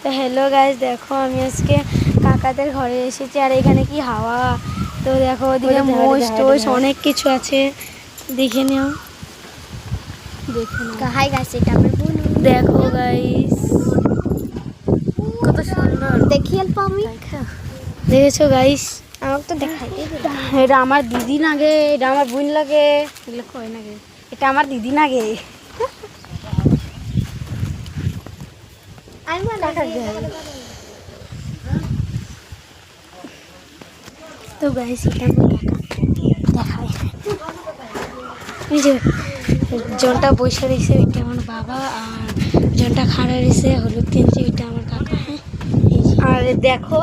তো hello guys, দেখো আমি আজকে কাকাদের ঘরে এসেছি আর এখানে কি হাওয়া। তো দেখো ওদিকে মোষ টোষ অনেক কিছু আছে, দেখে নিও। হাই গাইস, এটা আমার বোন। দেখো গাইস কত সুন্দর, দেখি অল্প আমি। দেখেছো গাইস? আমাকে তো দেখাই এটা আমার দিদি লাগে, এটা আমার বোন লাগে, এগুলো কয় লাগে, এটা আমার দিদি লাগে। আমি তো গাইস এটা আমার কাকা, দেখায় এই যে জনটা বসে রয়েছে ওইটা আমার বাবা, আর জনটা খাড়া রয়েছে হলুদ গেঞ্জি ওইটা আমার কাকা। আর দেখো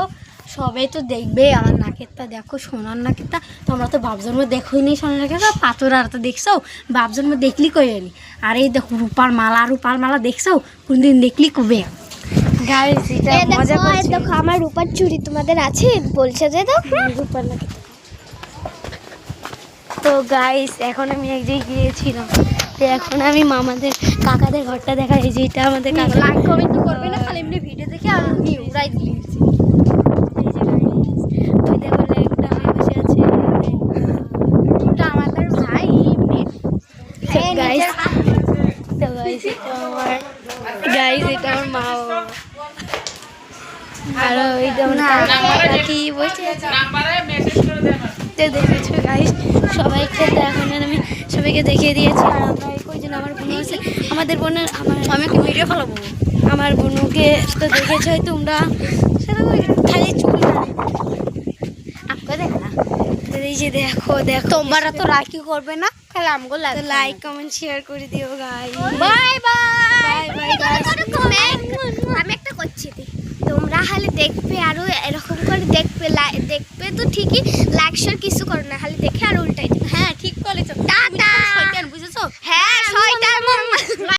সবাই তো দেখবে আমার নাকেরটা, দেখো সোনার নাকেরটা। তোমরা তো বাপ জন্ম দেখোই নি সোনার নাকেরটা, পাথর আর তো দেখছো বাপ জন্ম দেখলি কই এলি। আর এই দেখো রূপার মালা দেখছো কোনদিন দেখলি কবে? গাইস এটা মজা করছি। দেখো আমার রূপার চুড়ি তোমাদের আছে বলছে যে দেখো রূপার নাকের। তো গাইস এখন আমি এক জায়গায় গিয়েছিলাম, তো এখন আমি মামাদের কাকাদের ঘরটা দেখা, এই যে এটা আমাদের কাকা। লাইক কমেন্ট করবে না, খালি এমনি ভিডিও দেখে আর নিউরাই দিয়েছি। এই যে গাইস ওই দেখো লেকটা হয়ে বসে আছে, এটা আমাদের ভাই গাইস। তো গাইস এটা আমার, গাইস এটা আমার মা বাবা, আর ওইটা আমার কাকি বসে আছে। দেখেছো গাইস সবাইকে, তো এখন আমি সবাইকে দেখিয়ে দিয়েছি। আর আমরা কইজন আমার বোন আছে, আমাদের বোনের আমি একটা ভিডিও ফেলাবো। আমার বোনকে তো দেখেছো তোমরা, সেটা খালি চুল আপনার দেখা না। এই যে দেখো তোমরা তো লাইকই করবে না, খালি আমগো লাইক কমেন্ট শেয়ার করে দিও guys. Bye bye bye guys. আমি একটা করছি, তোমরা খালি দেখবে আরো এরকম করে দেখবে, দেখবে তো ঠিকই, লাইক শেয়ার কিছু করো না, খালি দেখে আর উল্টাই। হ্যাঁ ঠিক বলেছো, টাটা।